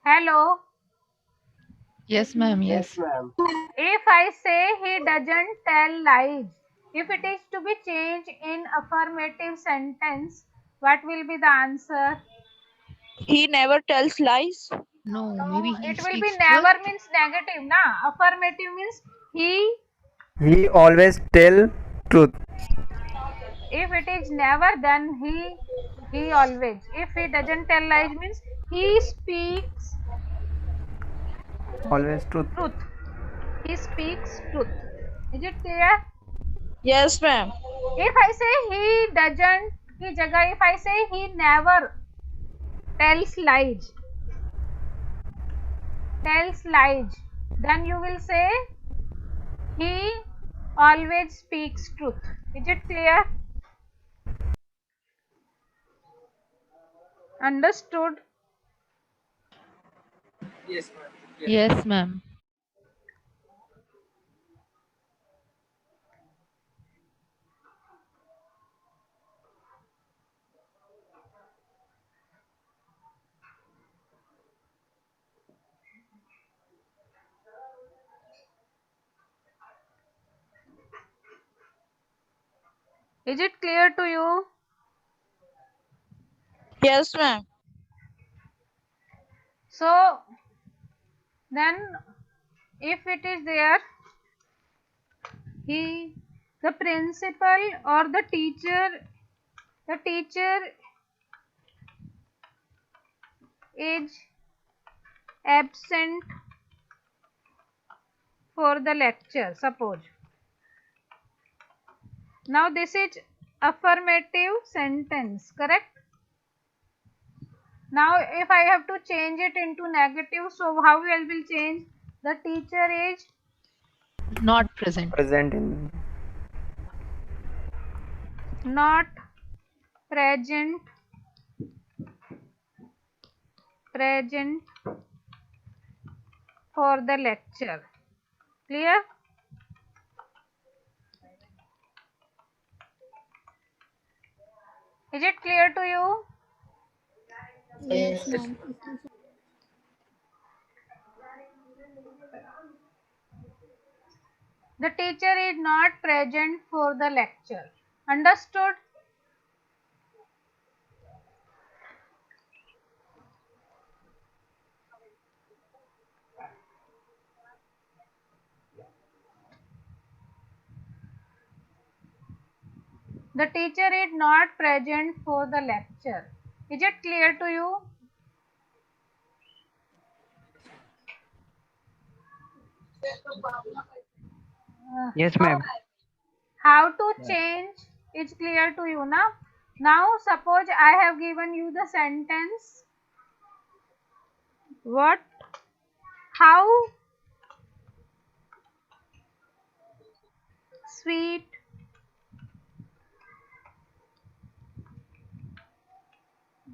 Hello. Yes, ma'am. Yes, Yes. ma'am. If I say he doesn't tell lies, if it is to be changed in affirmative sentence, what will be the answer? He never tells lies. No, maybe No, he it will be speaks truth. never means negative, na? Affirmative means he. He always tell truth. If it is never, then he always. If he doesn't tell lies means he speaks Always truth. truth. He speaks truth. Is it clear? Yes, ma'am. If I say he doesn't, की जगह if I say he never tells lies, then you will say he always speaks truth. Is it clear? Understood? Yes, ma'am. Is it clear to you? Yes, ma'am. So then if it is there, he, the principal or the teacher is absent for the lecture, suppose. Now this is affirmative sentence, correct? Now if I have to change it into negative, so how I will change? The teacher is Not present. Present in. not present for the lecture. Clear? Is it clear to you? Yes, ma'am. The teacher is not present for the lecture. Understood? The teacher is not present for the lecture. Is it clear to you? Yes, ma'am. How to change is clear to you now. Now suppose I have given you the sentence. What? How sweet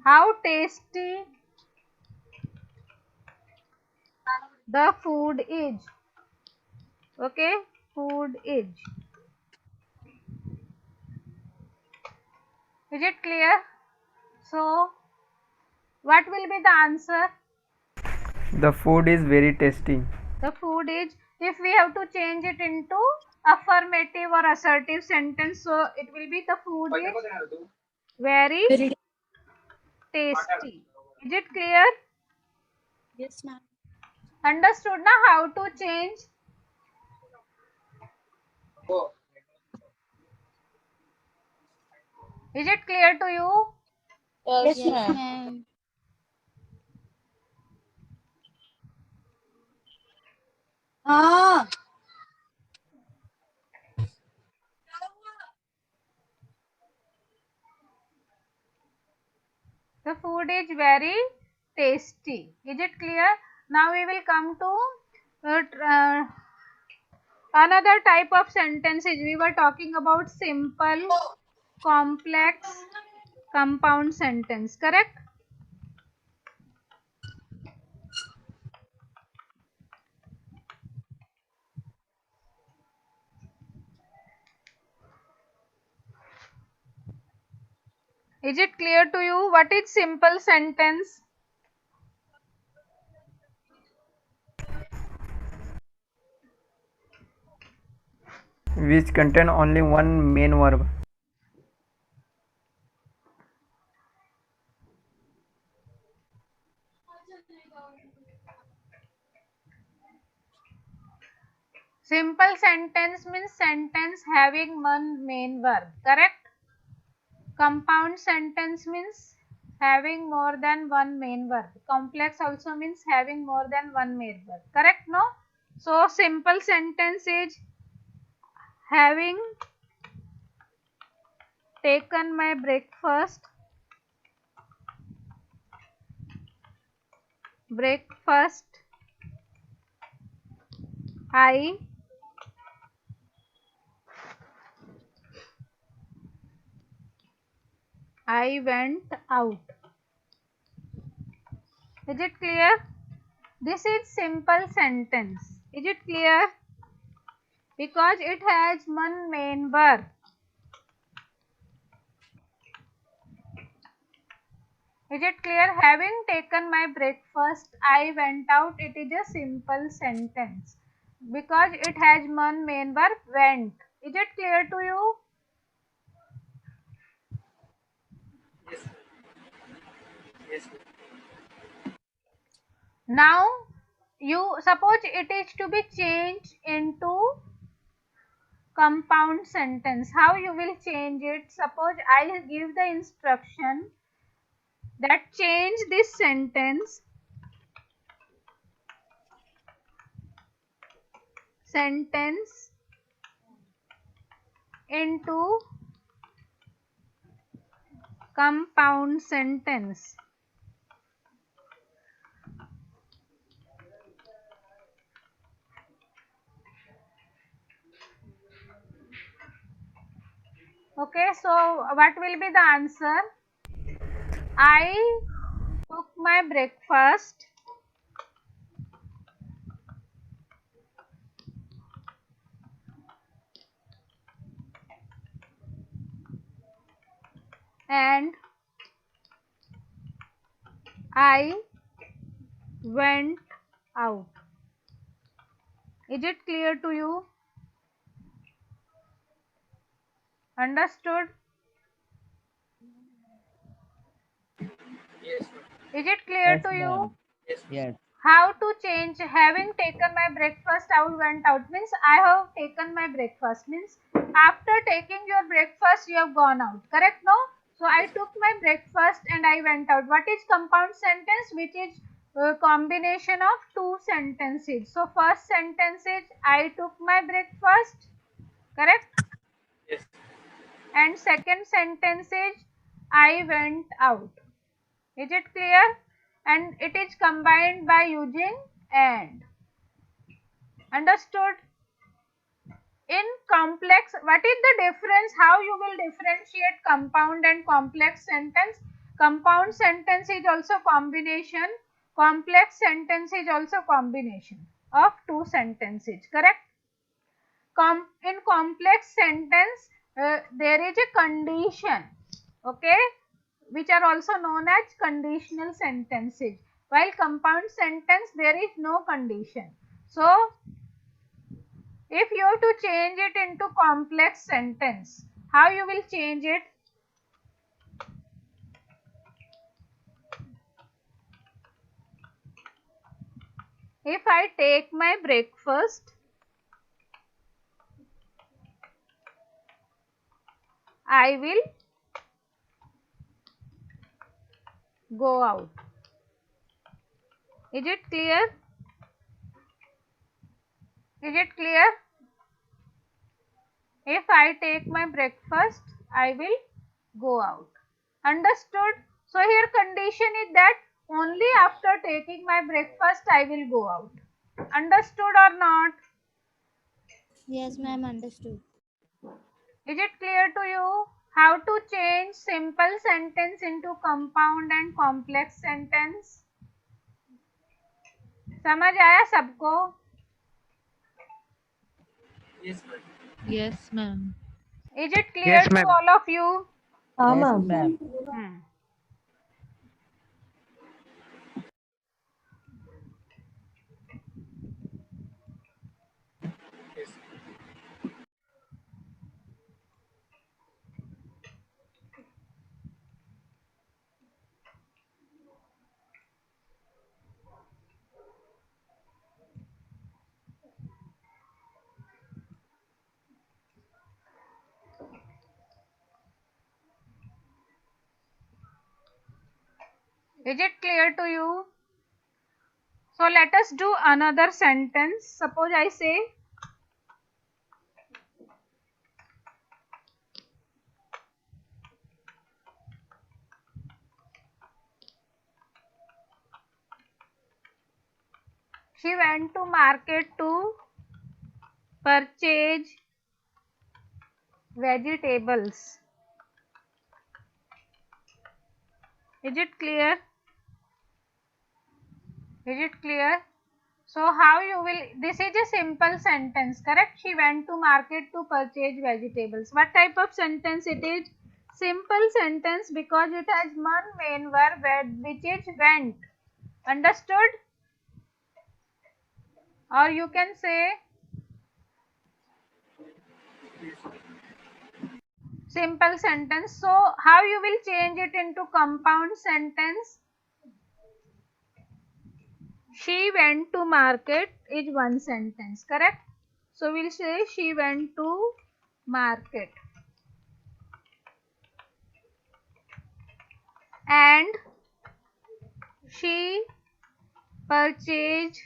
how tasty the food is. Okay, food is. Is it clear? So what will be the answer? The food is very tasty. The food is, if we have to change it into affirmative or assertive sentence, so it will be the food is very Very. tasty. Is it clear? Yes, ma'am. Understood now how to change? Is it clear to you? Yes, Yes, ma'am. ma'am. Ah. The food is very tasty. Is it clear? Now we will come to another type of sentences. We were talking about simple, complex, compound sentence, correct? Is it clear to you what is simple sentence? which contain only one main verb. Simple sentence means sentence having one main verb, correct? Compound sentence means having more than one main verb. Complex also means having more than one main verb, correct? No? So simple sentence is having taken my breakfast, I went out. Is it clear? This is simple sentence. Is it clear? Because it has one main verb. Is it clear? Having taken my breakfast, I went out. It is a simple sentence because it has one main verb, went. Is it clear to you? Now, you suppose it is to be changed into compound sentence. How you will change it? Suppose I give the instruction that change this sentence into compound sentence. Okay, so what will be the answer? I took my breakfast and I went out. Is it clear to you? Understood? Is it clear to you? Yes. How to change having taken my breakfast, I went out means I have taken my breakfast means after taking your breakfast you have gone out, correct? No? So I took my breakfast and I went out. What is compound sentence? Which is a combination of two sentences. So first sentence is I took my breakfast, correct? And second sentence is I went out. Is it clear? And it is combined by using and. Understood? In complex, what is the difference? How you will differentiate compound and complex sentence? Compound sentence is also combination. Complex sentence is also combination of two sentences, correct? In complex sentence, there is a condition, okay, which are also known as conditional sentences. While compound sentence, there is no condition. So, if you have to change it into complex sentence, how you will change it? If I take my breakfast, I will go out. Is it clear? Is it clear? If I take my breakfast, I will go out. Understood? So here condition is that only after taking my breakfast I will go out. Understood or not? Yes, ma'am. Understood. Is it clear to you how to change simple sentence into compound and complex sentence? समझ आया सबको? Yes, ma'am. Is it clear Yes, to ma'am. all of you? Yes, ma'am. Hmm. Is it clear to you? So let us do another sentence. Suppose I say, she went to market to purchase vegetables. Is it clear? Is it clear? So how you will, this is a simple sentence, correct? She went to market to purchase vegetables. What type of sentence it is? Simple sentence, because it has one main verb which is went. Understood? Or you can say simple sentence. So how you will change it into compound sentence? She went to market is one sentence, correct? So we'll say she went to market and she purchased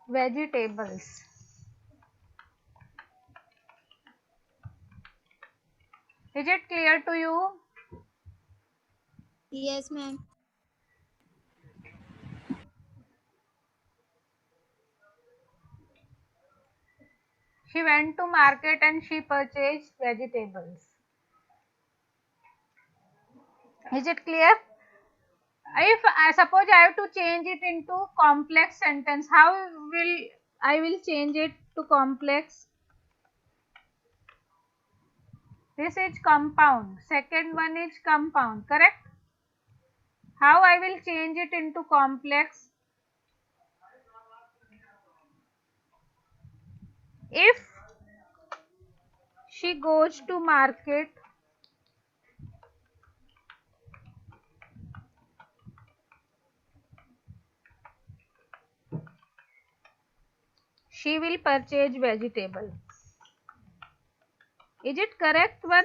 vegetables. Is it clear to you? Yes, ma'am. She went to market and she purchased vegetables. Is it clear? If I suppose I have to change it into complex sentence, how will I will change it to complex? This is compound. Second one is compound, correct? How I will change it into complex? If she goes to market, she will purchase vegetable. Is it correct one?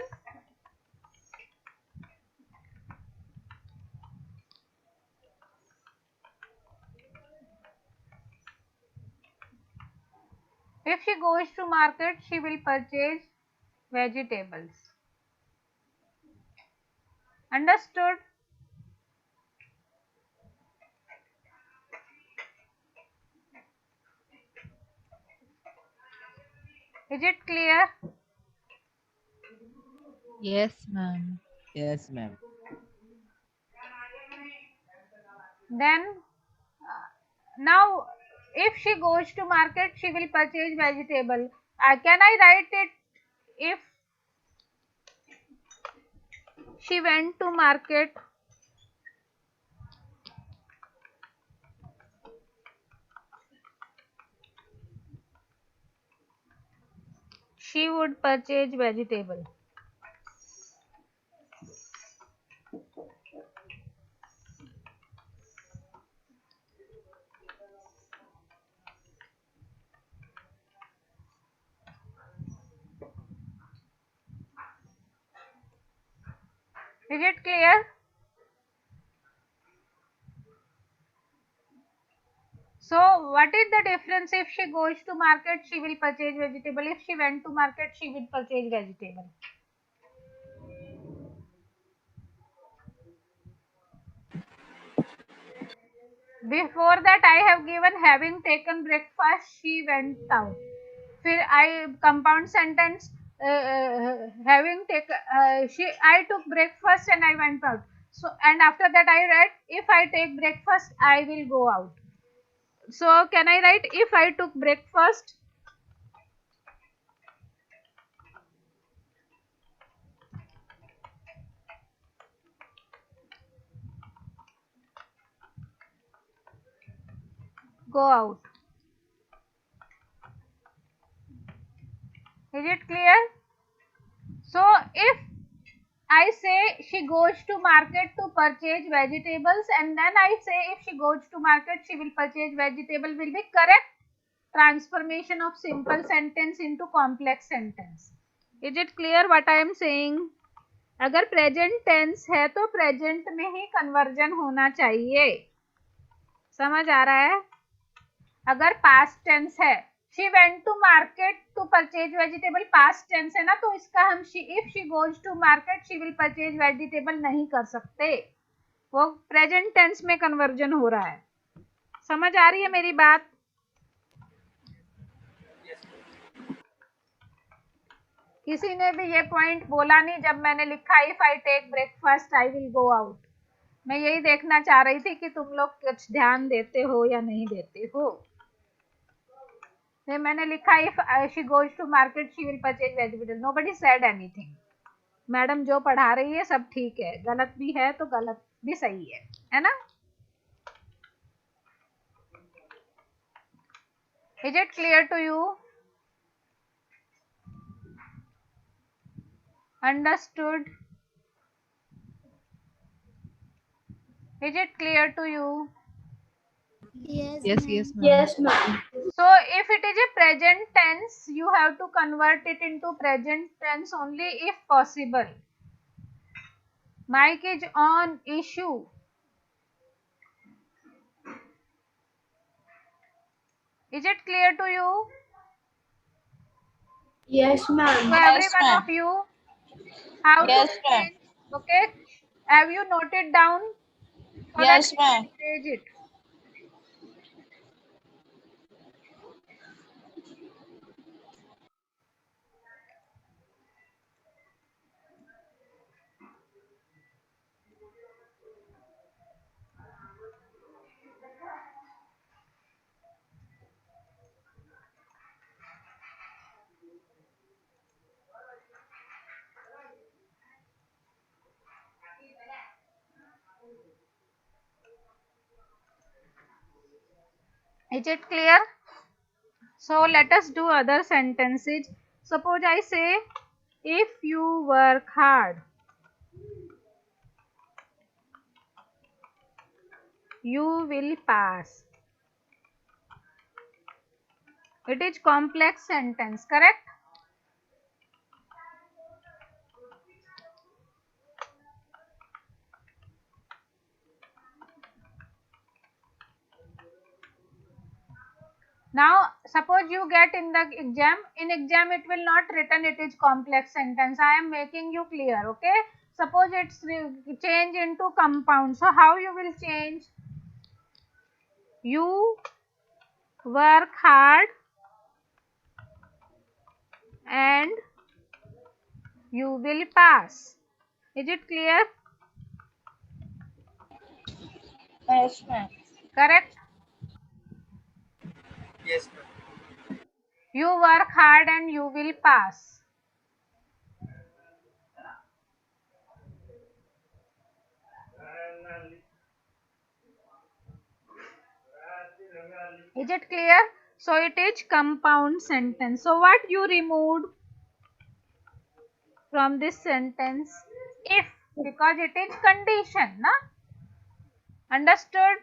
If she goes to market, she will purchase vegetables. Understood? Is it clear? Yes, ma'am. Yes, ma'am. Then now if she goes to market, she will purchase vegetable. Can I write it? If she went to market, she would purchase vegetable. Is it clear? So what is the difference? If she goes to market, she will purchase vegetable. If she went to market, she will purchase vegetable. Before that I have given having taken breakfast, she went out. फिर I compound sentence having taken she I took breakfast and I went out. So and after that I write if I take breakfast I will go out. So can I write if I took breakfast? Go out. Is it clear? So if I say she goes to market to purchase vegetables and then I say if she goes to market she will purchase vegetable will be correct transformation of simple sentence into complex sentence. Is it clear what I am saying? अगर present tense है तो present में ही conversion होना चाहिए, समझ आ रहा है। अगर पास्ट टेंस है, she went to market to purchase vegetable, past tense है ना, तो इसका हम if she goes to market she will purchase vegetable नहीं कर सकते, वो प्रेजेंट टेंस में कन्वर्जन हो रहा है। समझ आ रही है मेरी बात? किसी ने भी ये पॉइंट बोला नहीं जब मैंने लिखा if I take breakfast I will go out. मैं यही देखना चाह रही थी कि तुम लोग कुछ ध्यान देते हो या नहीं देते हो। मैंने लिखा if she goes to market she will purchase vegetable, nobody said anything. Madam जो पढ़ा रही है सब ठीक है, गलत भी है तो गलत भी सही है ना। Is it clear to you? Understood? Is it clear to you? Yes, Yes, ma'am. yes, ma'am. Yes, ma'am. So if it is a present tense, you have to convert it into present tense only if possible. Mic is on, issue. Is it clear to you? Yes, ma'am. So every Yes, one ma'am. of you, how Yes, to ma'am. change? Okay, have you noted down so that Yes, we ma'am. can change it? Is it clear? So let us do other sentences. Suppose I say, if you work hard, you will pass. It is complex sentence, correct? Now suppose you get in the exam, in exam it will not written it is complex sentence. I am making you clear, okay? Suppose it's change into compound. So how you will change? You work hard and you will pass. Is it clear? Yes, ma'am. Correct? Yes, ma'am. You work hard and you will pass. Is it clear? So it is compound sentence. So what you removed from this sentence? If, because it is condition, na? Understood?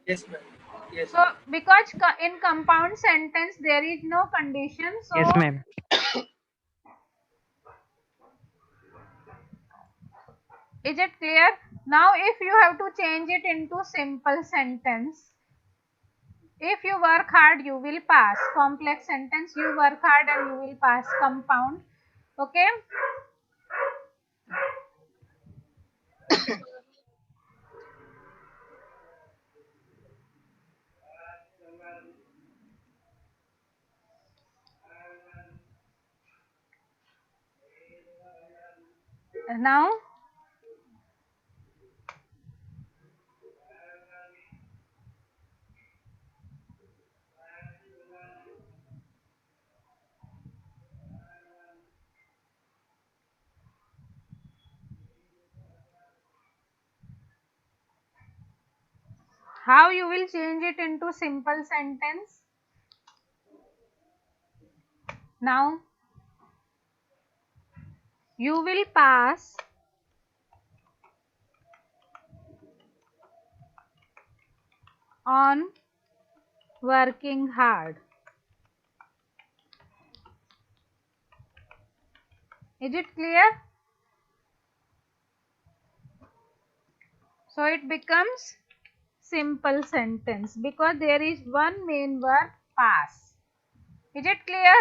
Yes, ma'am. Yes. So because in compound sentence there is no condition. So Yes, ma'am. is it clear? Now if you have to change it into simple sentence, if you work hard you will pass. Complex sentence, you work hard and you will pass. Compound, okay? Now how you will change it into simple sentence? Now you will pass on working hard. Is it clear? So it becomes simple sentence because there is one main verb pass. Is it clear?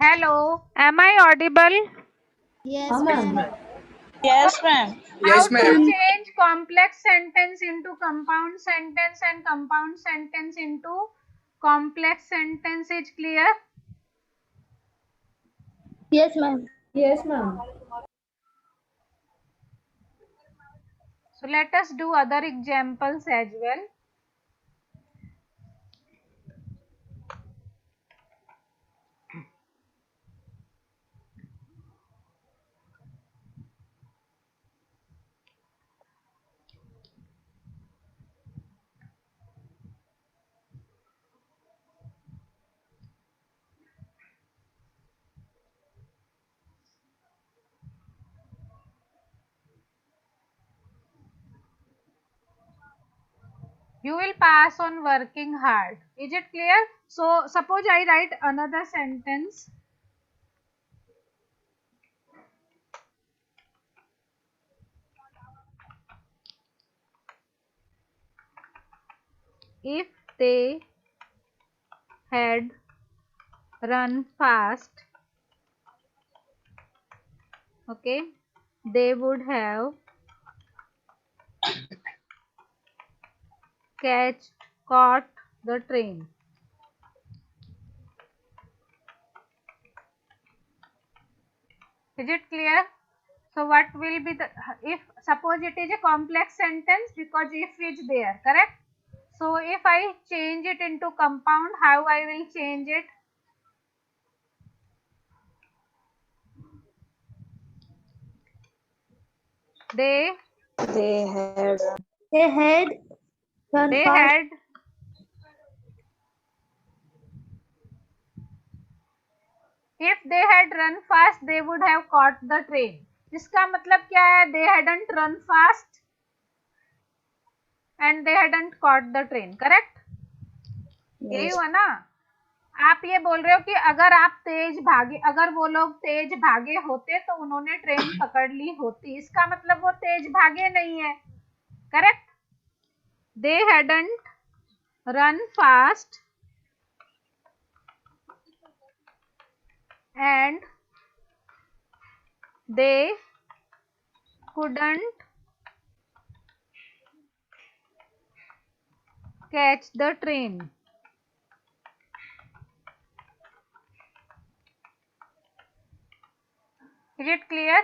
Hello, am I audible? Yes, Yes, ma'am. ma'am. Yes, ma'am. How Yes, to ma'am. change complex sentence into compound sentence and compound sentence into complex sentence is clear? Yes, ma'am. Yes, ma'am. So let us do other examples as well. You will pass on working hard. Is it clear? So suppose I write another sentence. If they had run fast, okay, they would have caught the train. Is it clear? So what will be the, if suppose it is a complex sentence because if is there, correct? So if I change it into compound, how I will change it? They They had. They had run they fast. had if they had run fast they would have caught the train. इसका मतलब क्या है? They hadn't run fast and they hadn't caught the train, correct? यही Yes. हुआ ना? आप ये बोल रहे हो कि अगर आप तेज भागे, अगर वो लोग तेज भागे होते तो उन्होंने ट्रेन पकड़ ली होती, इसका मतलब वो तेज भागे नहीं है, correct? They hadn't run fast and they couldn't catch the train. Is it clear?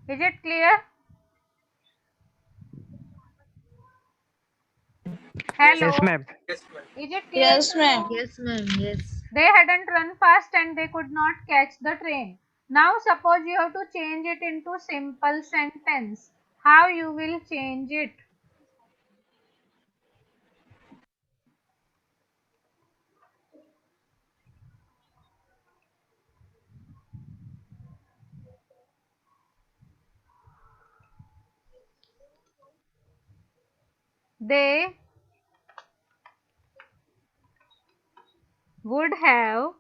Is it clear? Hello. Yes, ma'am. Yes, ma'am. Is it clear Yes, to ma'am. you? Yes, ma'am. Yes. They hadn't run fast and they could not catch the train. Now suppose you have to change it into simple sentence. How you will change it? They would have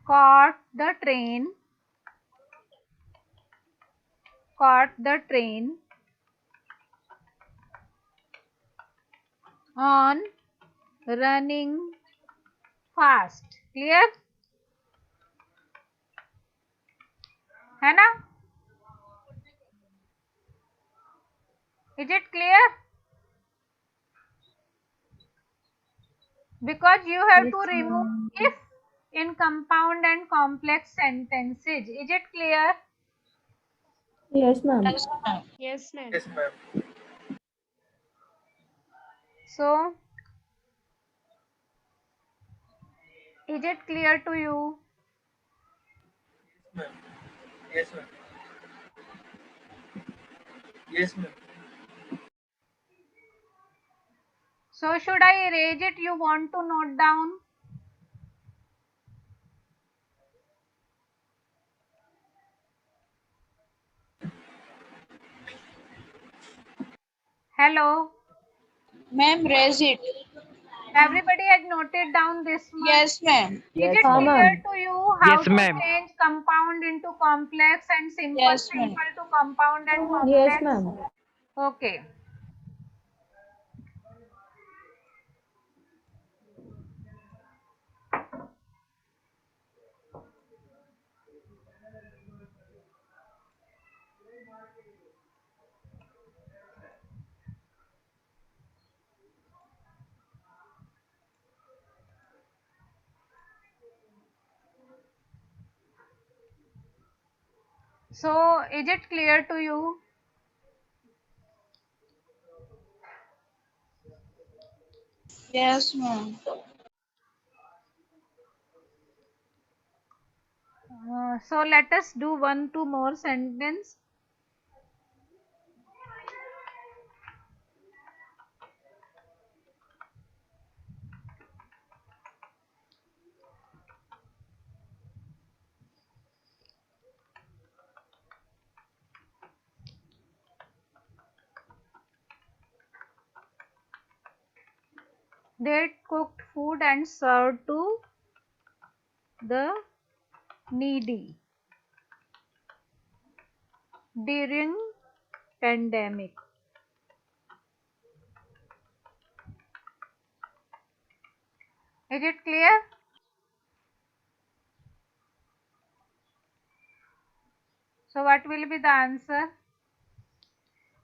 caught the train on running fast. Clear? है ना? Is it clear? Because you have to remove if in compound and complex sentences. Is it clear? Yes, ma'am. Yes, ma'am. Yes, ma'am. So, is it clear to you? Ma'am. Yes, ma'am. Yes, ma'am. So, should I erase it? You want to note down? Hello. Ma'am, raise it. Everybody has noted down this much. Yes, ma'am. Is Yes, it ma'am. clear to you how Yes, to ma'am. change compound into complex and simple Yes, ma'am. simple to compound and complex? Yes, ma'am. Okay. So, is it clear to you? Yes, ma'am. So, let us do 1-2 more sentence. They cooked food and served to the needy during pandemic. Is it clear? So, what will be the answer?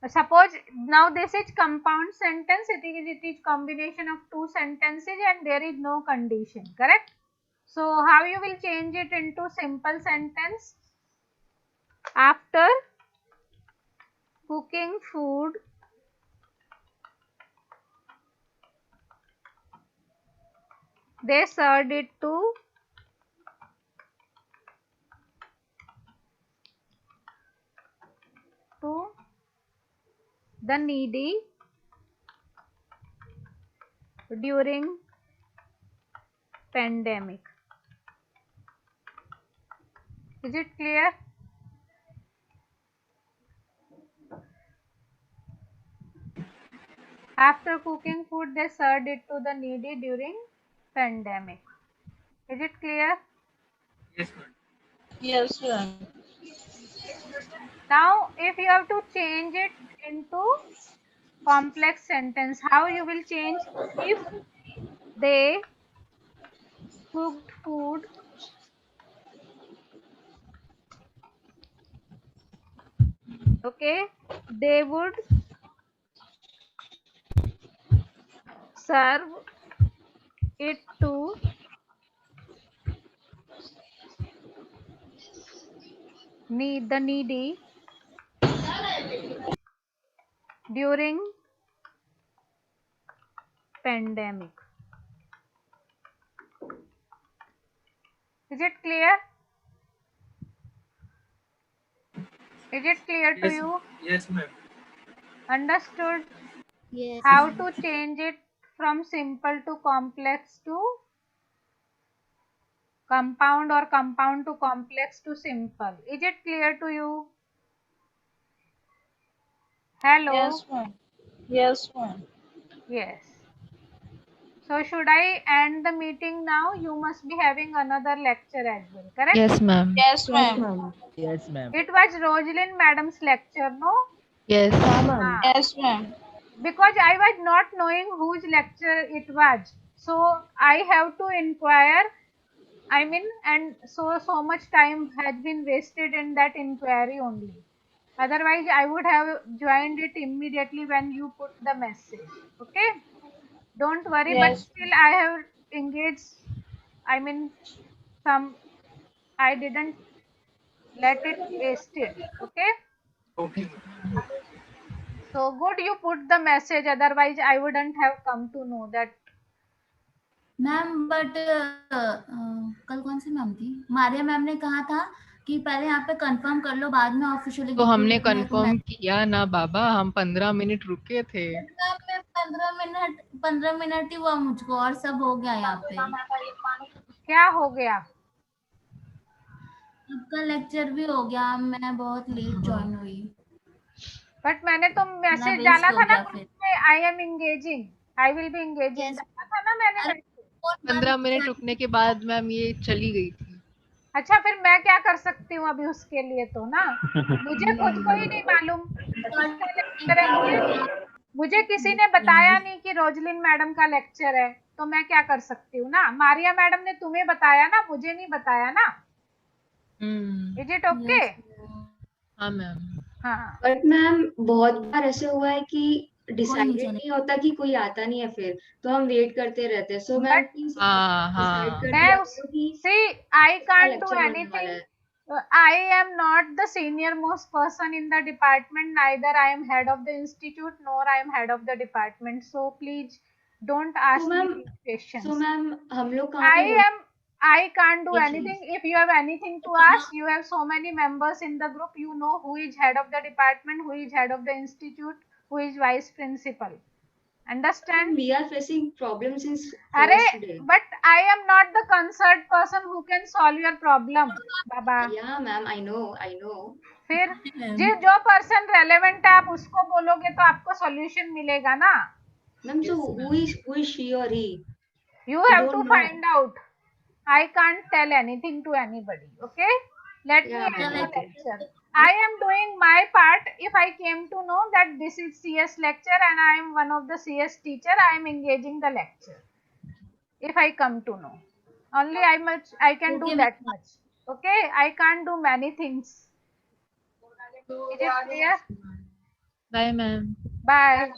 Suppose now this is compound sentence, it is combination of two sentences and there is no condition, correct? So, how you will change it into simple sentence? After cooking food, they served it to the needy during pandemic. Is it clear? After cooking food, they served it to the needy during pandemic. Is it clear? Yes, ma'am. Yes, ma'am. Now, if you have to change it into complex sentence, how you will change? If they cooked food okay, they would serve it to the needy during pandemic. Is it clear? Is it clear to Yes, you? yes, ma'am. Understood Yes, how ma'am. to change it from simple to complex to compound or compound to complex to simple? Is it clear to you? Hello? Yes, ma'am. Yes, ma'am. Yes. So should I end the meeting now? You must be having another lecture as well, correct? Yes, ma'am. Yes, Yes, ma'am. ma'am. Yes, ma'am. It was Rosalyn madam's lecture, no? Yes. Yeah, ma'am. Ah, Yes, ma'am. because I was not knowing whose lecture it was. So I have to inquire. I mean, and so much time has been wasted in that inquiry only. Otherwise, I would have joined it immediately when you put the message. Okay? Don't worry, but Yes. still I have engaged. I mean, some I didn't let it wasted. Okay? Okay, ma'am. So good you put the message. Otherwise, I wouldn't have come to know that. Ma'am but कल कौन सी ma'am थी Maria ma'am ने कहा था कि पहले यहाँ पे कंफर्म कर लो बाद में ऑफिशियली तो हमने कंफर्म किया ना बाबा, हम 15 मिनट रुके थे। 15 मिनट ही हुआ मुझको और सब हो गया यहाँ पे क्या हो गया? आपका लेक्चर भी हो गया मैं बहुत लेट ज्वाइन हुई बट मैंने तो मैसेज waste डाला हो था ना गया ग्रुप फिर। में, I am engaging, I will be engaging, Yes. डाला था ना मैंने अरे, मैसेज। और मैम 15 मिनट रुकने के बाद मैम ये चली गई थी। अच्छा फिर मैं क्या कर सकती हूँ अभी उसके लिए तो ना, मुझे खुद को ही नहीं मालूम किसका लेक्चर है, मुझे किसी ने बताया नहीं कि रोजलिन मैडम का लेक्चर है, तो मैं क्या कर सकती हूँ ना, मारिया मैडम ने तुम्हें बताया ना, मुझे नहीं बताया ना, is it okay? Yes, ma'am. हाँ मैम। हाँ बट मैम बहुत बार ऐसे हुआ है कि कोई डिसाइडेड नीचे नहीं होता कि कोई आता नहीं है, फिर तो हम वेट करते रहते हैं। सो मैम बट प्लीज हाँ डिसाइड हाँ कर मैं दिया उस करो कि सी आई किसका कांट डू लेक्चर होने वाला एनीथिंग, है। I am not the senior most person in the department, neither I am head of the institute nor I am head of the department, so please don't तो ask me ma'am these questions. हम लोग कहाँ पे I can't do ये anything. चीज If you have anything to ask, you have so many members in the group, you know who is head of the department, who is head of the institute, who is vice principal. Understand? We are facing problem since अरे first day. but I am not the concerned person who can solve your problem, बाबा। या ma'am I know. फिर Ma'am. जो person relevant है आप उसको बोलोगे तो आपको सॉल्यूशन मिलेगा ना, ma'am so Yes, who is she or he? you we have to don't know. find out. I can't tell anything to anybody, okay? Let me या end ma'am the okay. lecture. I am doing my part. If I came to know that this is CS lecture and I am one of the CS teacher, I am engaging the lecture. If I come to know, only I can do Okay, that much. Okay, I can't do many things. Is it clear? Bye ma'am. Bye.